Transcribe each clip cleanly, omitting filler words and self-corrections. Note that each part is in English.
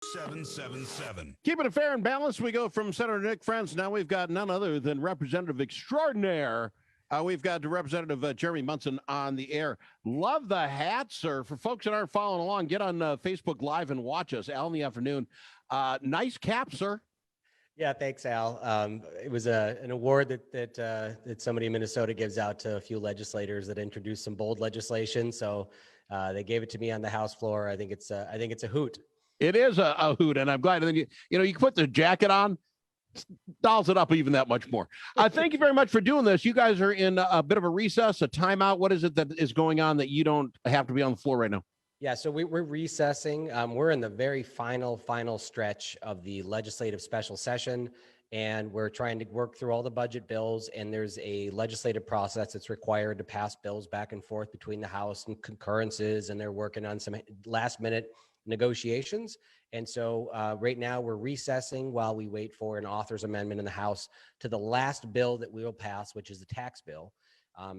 777. Keeping it fair and balanced, we go from Senator Nick Friends. Now we've got none other than Representative Extraordinaire. We've got Representative Jeremy Munson on the air. Love the hat, sir. For folks that aren't following along, get on Facebook Live and watch us. Al in the afternoon. Nice cap, sir. Yeah, thanks, Al. It was an award that somebody in Minnesota gives out to a few legislators that introduced some bold legislation. So they gave it to me on the House floor. I think it's a hoot. It is a hoot, and I'm glad. And then you put the jacket on, dolls it up even that much more. Thank you very much for doing this. You guys are in a bit of a recess, a timeout. What is it that is going on that you don't have to be on the floor right now? Yeah, so we're recessing. We're in the very final stretch of the legislative special session, and we're trying to work through all the budget bills, and there's a legislative process that's required to pass bills back and forth between the House and concurrences, and they're working on some last-minute negotiations. And so right now we're recessing while we wait for an author's amendment in the House to the last bill that we will pass, which is the tax bill.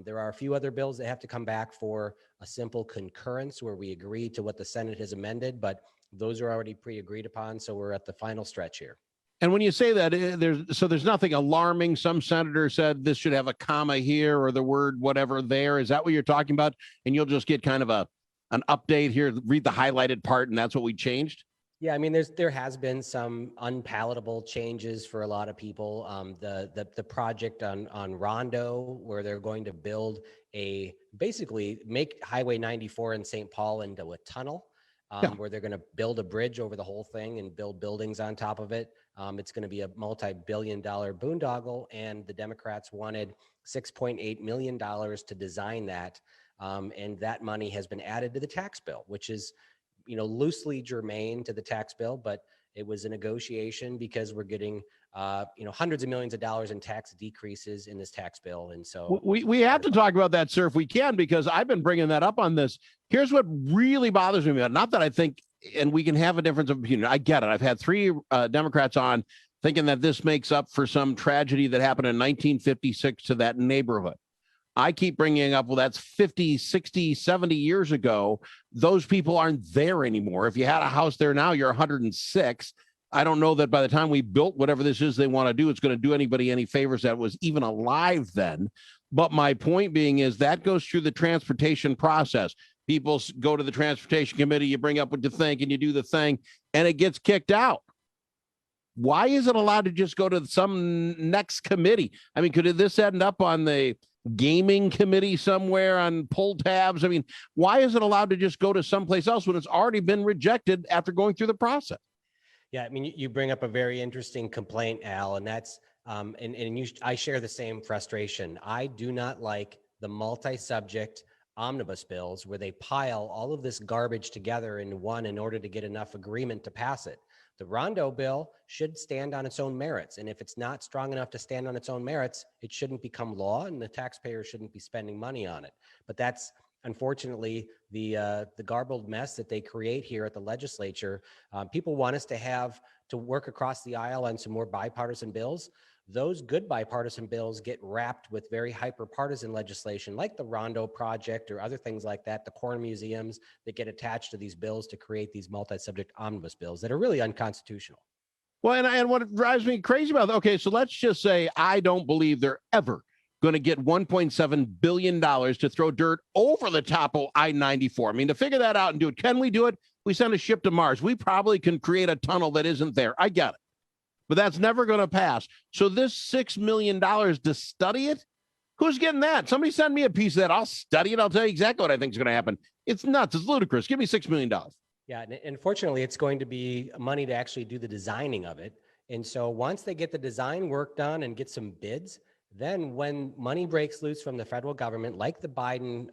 There are a few other bills that have to come back for a simple concurrence where we agree to what the Senate has amended, but those are already pre-agreed upon. So we're at the final stretch here. And when you say that, there's nothing alarming. Some senator said this should have a comma here or the word whatever there. Is that what you're talking about? And you'll just get kind of an update here, read the highlighted part, and that's what we changed? Yeah, I mean, there has been some unpalatable changes for a lot of people. The project on Rondo, where they're going to build basically make Highway 94 in St. Paul into a tunnel, where they're going to build a bridge over the whole thing and build buildings on top of it. It's going to be a multi-billion-dollar boondoggle, and the Democrats wanted $6.8 million to design that. And that money has been added to the tax bill, which is, loosely germane to the tax bill, but it was a negotiation because we're getting, hundreds of millions of dollars in tax decreases in this tax bill. And so we have to talk about that, sir, if we can, because I've been bringing that up on this. Here's what really bothers me. Not that I think, and we can have a difference of opinion. I get it. I've had three Democrats on thinking that this makes up for some tragedy that happened in 1956 to that neighborhood. I keep bringing up, well, that's 50, 60, 70 years ago. Those people aren't there anymore. If you had a house there now, you're 106. I don't know that by the time we built whatever this is they want to do, it's going to do anybody any favors that was even alive then. But my point being is that goes through the transportation process. People go to the transportation committee, you bring up what you think, and you do the thing, and it gets kicked out. Why is it allowed to just go to some next committee? I mean, could this end up on the gaming committee somewhere on pull tabs? I mean, why is it allowed to just go to someplace else when it's already been rejected after going through the process? Yeah, I mean, you bring up a very interesting complaint, Al, and that's I share the same frustration. I do not like the multi-subject omnibus bills where they pile all of this garbage together into one in order to get enough agreement to pass it. The Rondo bill should stand on its own merits. And if it's not strong enough to stand on its own merits, it shouldn't become law and the taxpayer shouldn't be spending money on it. But that's unfortunately the garbled mess that they create here at the legislature. People want us to work across the aisle on some more bipartisan bills. Those good bipartisan bills get wrapped with very hyper-partisan legislation like the Rondo project or other things like that, the corn museums that get attached to these bills to create these multi-subject omnibus bills that are really unconstitutional. Well, and what drives me crazy about it, okay, so let's just say I don't believe they're ever going to get $1.7 billion to throw dirt over the top of I-94. I mean, to figure that out and do it, can we do it? We send a ship to Mars. We probably can create a tunnel that isn't there. I get it. But that's never going to pass. So this $6 million to study it, who's getting that? Somebody send me a piece of that. I'll study it. I'll tell you exactly what I think is going to happen. It's nuts. It's ludicrous. Give me $6 million. Yeah, and unfortunately, it's going to be money to actually do the designing of it. And so once they get the design work done and get some bids, then when money breaks loose from the federal government, like the Biden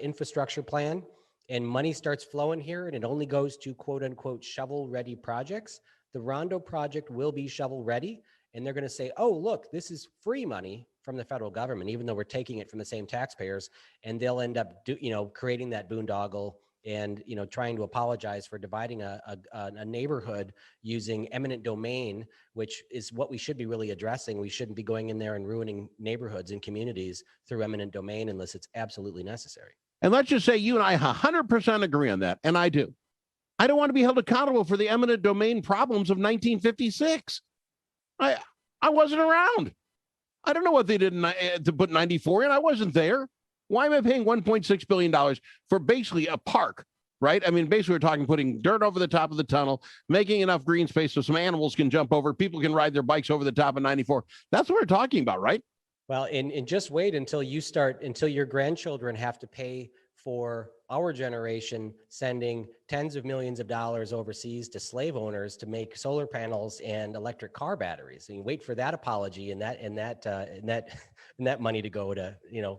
infrastructure plan, and money starts flowing here and it only goes to quote unquote shovel ready projects, the Rondo project will be shovel ready. And they're going to say, oh, look, this is free money from the federal government, even though we're taking it from the same taxpayers. And they'll end up creating that boondoggle and, trying to apologize for dividing a neighborhood using eminent domain, which is what we should be really addressing. We shouldn't be going in there and ruining neighborhoods and communities through eminent domain unless it's absolutely necessary. And let's just say you and I 100% agree on that. And I do. I don't want to be held accountable for the eminent domain problems of 1956. I wasn't around. I don't know what they did to put 94 in. I wasn't there. Why am I paying $1.6 billion for basically a park, right? I mean, basically, we're talking putting dirt over the top of the tunnel, making enough green space so some animals can jump over, people can ride their bikes over the top of 94. That's what we're talking about, right? Well, and just wait until your grandchildren have to pay for our generation sending tens of millions of dollars overseas to slave owners to make solar panels and electric car batteries. And you wait for that apology and that money to go to,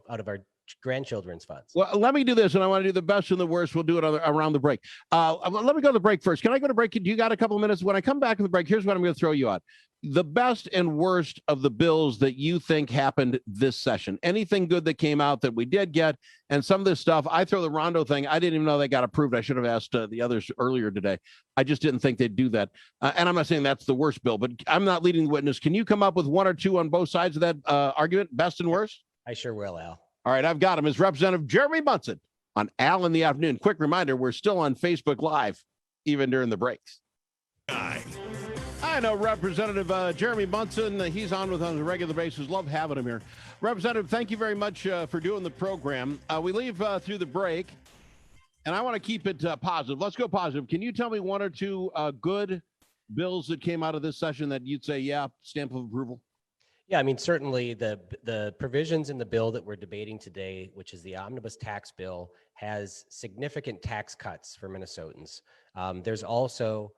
out of our grandchildren's funds. Well, let me do this, and I want to do the best and the worst. We'll do it around the break. Let me go to the break first. Can I go to break? Do you got a couple of minutes? When I come back from the break, here's what I'm going to throw you out. The best and worst of the bills that you think happened this session. Anything good that came out that we did get, and some of this stuff, I throw the Rondo thing. I didn't even know they got approved. I should have asked the others earlier today. I just didn't think they'd do that. And I'm not saying that's the worst bill, but I'm not leading the witness. Can you come up with one or two on both sides of that argument, best and worst? I sure will, Al. All right, I've got him as Representative Jeremy Munson on Al in the Afternoon. Quick reminder, we're still on Facebook Live, even during the breaks. I know Representative Jeremy Munson. He's on with us on a regular basis. Love having him here. Representative, thank you very much for doing the program. We leave through the break, and I want to keep it positive. Let's go positive. Can you tell me one or two good bills that came out of this session that you'd say, yeah, stamp of approval? Yeah, I mean, certainly the provisions in the bill that we're debating today, which is the omnibus tax bill, has significant tax cuts for Minnesotans. There's also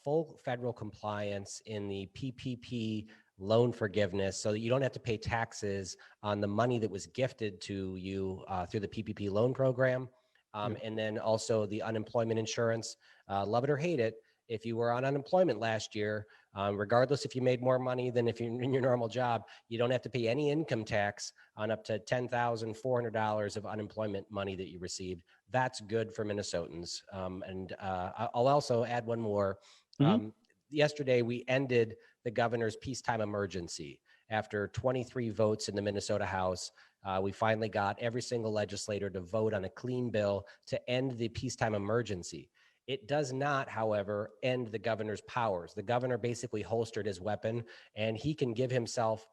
full federal compliance in the PPP loan forgiveness so that you don't have to pay taxes on the money that was gifted to you through the PPP loan program. And then also the unemployment insurance, love it or hate it, if you were on unemployment last year, regardless if you made more money than if you're in your normal job, you don't have to pay any income tax on up to $10,400 of unemployment money that you received. That's good for Minnesotans. And I'll also add one more. Yesterday, we ended the governor's peacetime emergency. After 23 votes in the Minnesota House, we finally got every single legislator to vote on a clean bill to end the peacetime emergency. It does not, however, end the governor's powers. The governor basically holstered his weapon, and he can give himself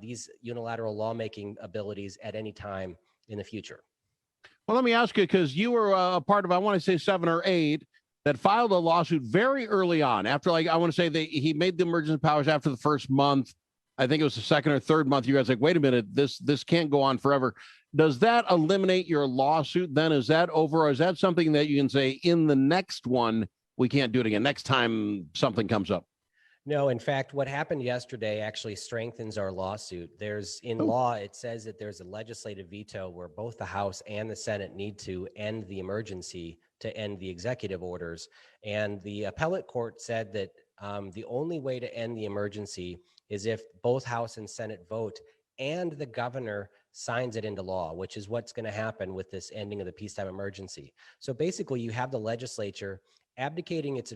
these unilateral lawmaking abilities at any time in the future. Well, let me ask you, because you were a part of, I want to say 7 or 8, that filed a lawsuit very early on. After, I want to say he made the emergency powers after the first month. I think it was the second or third month. You guys like, wait a minute, this can't go on forever. Does that eliminate your lawsuit then? Is that over, or is that something that you can say in the next one, we can't do it again, next time something comes up? No, in fact, what happened yesterday actually strengthens our lawsuit. Law, it says that there's a legislative veto where both the House and the Senate need to end the emergency to end the executive orders. And the appellate court said that the only way to end the emergency is if both House and Senate vote and the governor signs it into law, which is what's going to happen with this ending of the peacetime emergency. So basically, you have the legislature abdicating its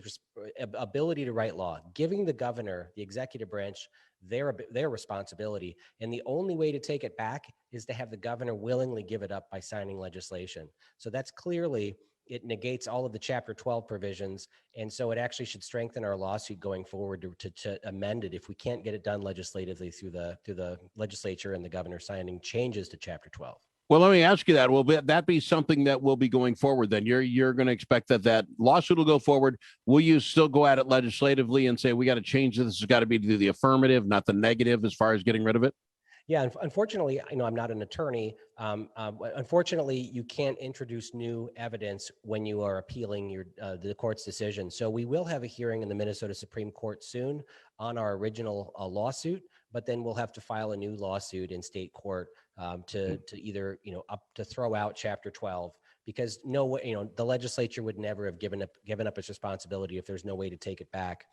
ability to write law, giving the governor, the executive branch, their responsibility. And the only way to take it back is to have the governor willingly give it up by signing legislation. So that's clearly, it negates all of the Chapter 12 provisions. And so it actually should strengthen our lawsuit going forward to amend it if we can't get it done legislatively through the legislature and the governor signing changes to Chapter 12. Well, let me ask you that. Will that be something that will be going forward then? You're going to expect that lawsuit will go forward. Will you still go at it legislatively and say, we got to change this? This has got to be to the affirmative, not the negative as far as getting rid of it? Yeah, unfortunately, I'm not an attorney. Unfortunately, you can't introduce new evidence when you are appealing the court's decision. So we will have a hearing in the Minnesota Supreme Court soon on our original lawsuit, but then we'll have to file a new lawsuit in state court to either to throw out Chapter 12, because the legislature would never have given up its responsibility if there's no way to take it back.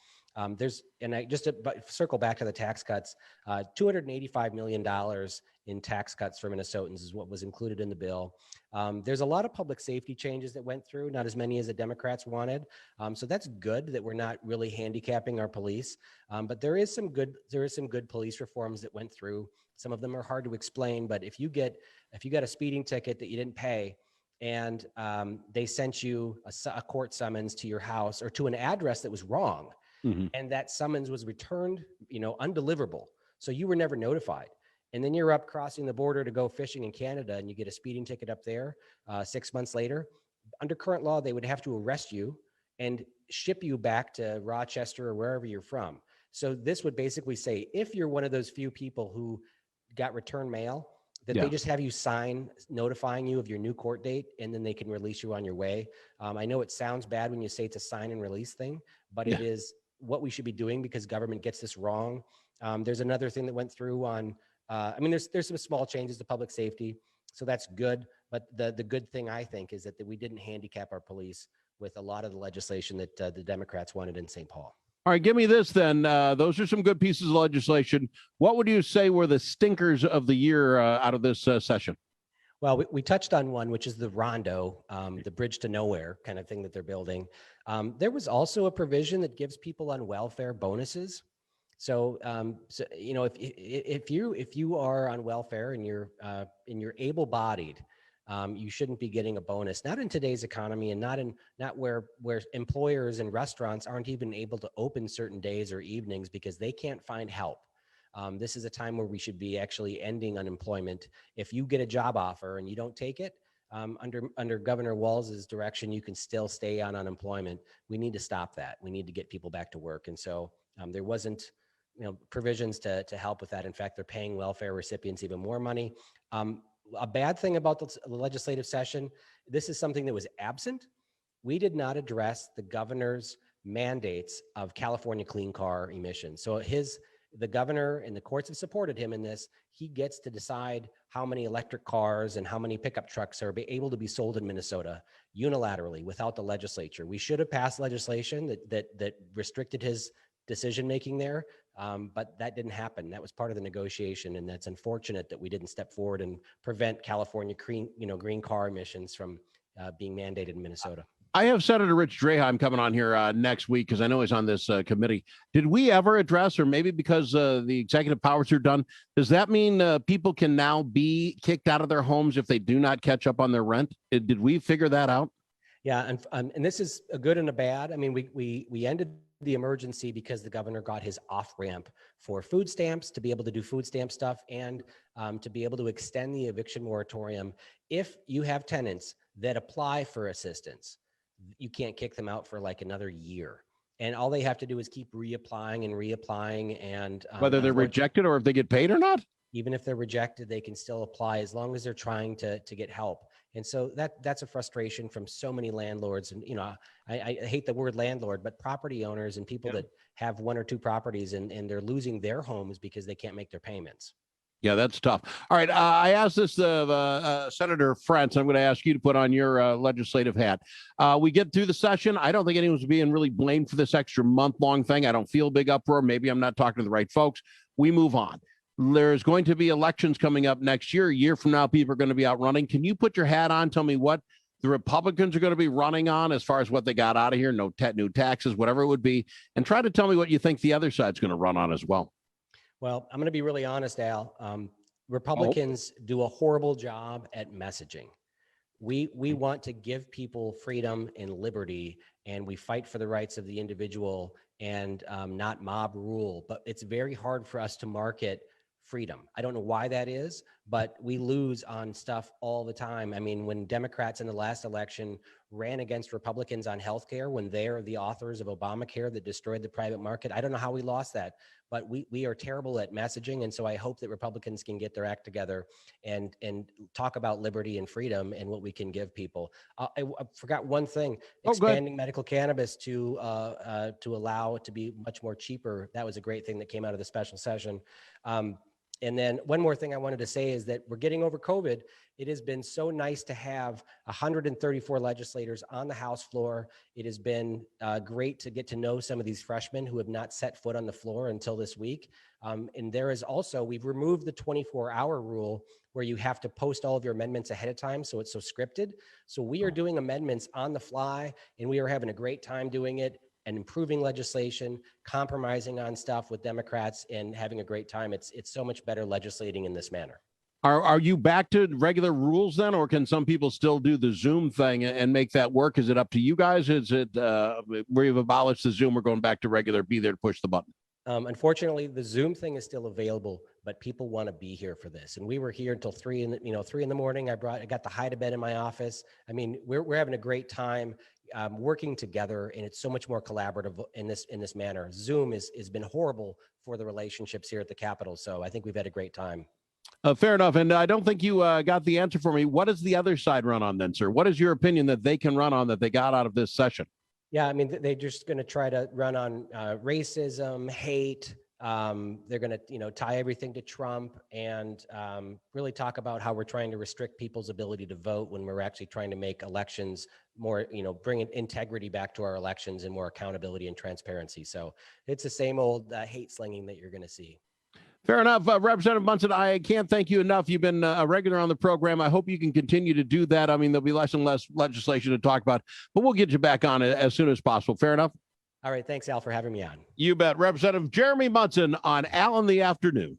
Just to circle back to the tax cuts, $285 million in tax cuts for Minnesotans is what was included in the bill. There's a lot of public safety changes that went through, not as many as the Democrats wanted. So that's good that we're not really handicapping our police. But there is some good police reforms that went through. Some of them are hard to explain, but if you got a speeding ticket that you didn't pay, and they sent you a court summons to your house or to an address that was wrong. Mhm. And that summons was returned, undeliverable. So you were never notified. And then you're up crossing the border to go fishing in Canada and you get a speeding ticket up there 6 months later. Under current law, they would have to arrest you and ship you back to Rochester or wherever you're from. So this would basically say, if you're one of those few people who got return mail, that they just have you sign notifying you of your new court date, and then they can release you on your way. I know it sounds bad when you say it's a sign and release thing, but it is what we should be doing because government gets this wrong. There's another thing that went through on, there's some small changes to public safety, so that's good. But the good thing I think is that we didn't handicap our police with a lot of the legislation that the Democrats wanted in St. Paul. All right, give me this then. Those are some good pieces of legislation. What would you say were the stinkers of the year out of this session? Well, we touched on one, which is the Rondo, the bridge to nowhere kind of thing that they're building. There was also a provision that gives people on welfare bonuses. So, if you are on welfare and you're able-bodied, you shouldn't be getting a bonus. Not in today's economy, and not where employers and restaurants aren't even able to open certain days or evenings because they can't find help. This is a time where we should be actually ending unemployment. If you get a job offer and you don't take it, under Governor Walz's direction, you can still stay on unemployment. We need to stop that. We need to get people back to work. And so there wasn't provisions to help with that. In fact, they're paying welfare recipients even more money. A bad thing about the legislative session, this is something that was absent. We did not address the governor's mandates of California clean car emissions. So the governor and the courts have supported him in this. He gets to decide how many electric cars and how many pickup trucks are able to be sold in Minnesota unilaterally without the legislature. We should have passed legislation that restricted his decision-making there, but that didn't happen. That was part of the negotiation, and that's unfortunate that we didn't step forward and prevent California green car emissions from being mandated in Minnesota. I have Senator Rich Draheim coming on here next week because I know he's on this committee. Did we ever address, or maybe because the executive powers are done, does that mean people can now be kicked out of their homes if they do not catch up on their rent? Did we figure that out? Yeah, and this is a good and a bad. I mean, we ended the emergency because the governor got his off-ramp for food stamps to be able to do food stamp stuff and to be able to extend the eviction moratorium. If you have tenants that apply for assistance, you can't kick them out for like another year. And all they have to do is keep reapplying and whether they're rejected or if they get paid or not? Even if they're rejected, they can still apply as long as they're trying to get help. And so that's a frustration from so many landlords. And, I hate the word landlord, but property owners and people that have one or two properties and they're losing their homes because they can't make their payments. Yeah, that's tough. All right. I asked this of Senator Frentz. I'm going to ask you to put on your legislative hat. We get through the session. I don't think anyone's being really blamed for this extra month-long thing. I don't feel a big uproar. Maybe I'm not talking to the right folks. We move on. There's going to be elections coming up next year. A year from now, people are going to be out running. Can you put your hat on? Tell me what the Republicans are going to be running on as far as what they got out of here, new taxes, whatever it would be, and try to tell me what you think the other side's going to run on as well. Well, I'm going to be really honest, Al. Republicans do a horrible job at messaging. We want to give people freedom and liberty, and we fight for the rights of the individual and not mob rule. But it's very hard for us to market freedom. I don't know why that is, but we lose on stuff all the time. I mean, when Democrats in the last election ran against Republicans on healthcare, when they're the authors of Obamacare that destroyed the private market, I don't know how we lost that, but we are terrible at messaging. And so I hope that Republicans can get their act together and talk about liberty and freedom and what we can give people. I forgot one thing, expanding medical cannabis to allow it to be much more cheaper. That was a great thing that came out of the special session. And then one more thing I wanted to say is that we're getting over COVID. It has been so nice to have 134 legislators on the House floor. It has been great to get to know some of these freshmen who have not set foot on the floor until this week. And there is also, we've removed the 24-hour rule where you have to post all of your amendments ahead of time, so it's so scripted. So we are doing amendments on the fly, and we are having a great time doing it and improving legislation, compromising on stuff with Democrats, and having a great time. It's so much better legislating in this manner. Are you back to regular rules then, or can some people still do the Zoom thing and make that work? Is it up to you guys? Is it where you've abolished the Zoom, we're going back to regular, be there to push the button? Unfortunately, the Zoom thing is still available, but people want to be here for this. And we were here until 3 in the morning. I got the hide to bed in my office. I mean, we're having a great time working together, and it's so much more collaborative in this manner. Zoom has been horrible for the relationships here at the Capitol. So I think we've had a great time. Fair enough. And I don't think you got the answer for me. What does the other side run on then, sir? What is your opinion that they can run on that they got out of this session? Yeah, I mean, they're just going to try to run on racism, hate. They're going to, tie everything to Trump and really talk about how we're trying to restrict people's ability to vote when we're actually trying to make elections more, bring integrity back to our elections and more accountability and transparency. So it's the same old hate slinging that you're going to see. Fair enough. Representative Munson, I can't thank you enough. You've been a regular on the program. I hope you can continue to do that. I mean, there'll be less and less legislation to talk about, but we'll get you back on it as soon as possible. Fair enough? All right. Thanks, Al, for having me on. You bet. Representative Jeremy Munson on Al in the Afternoon.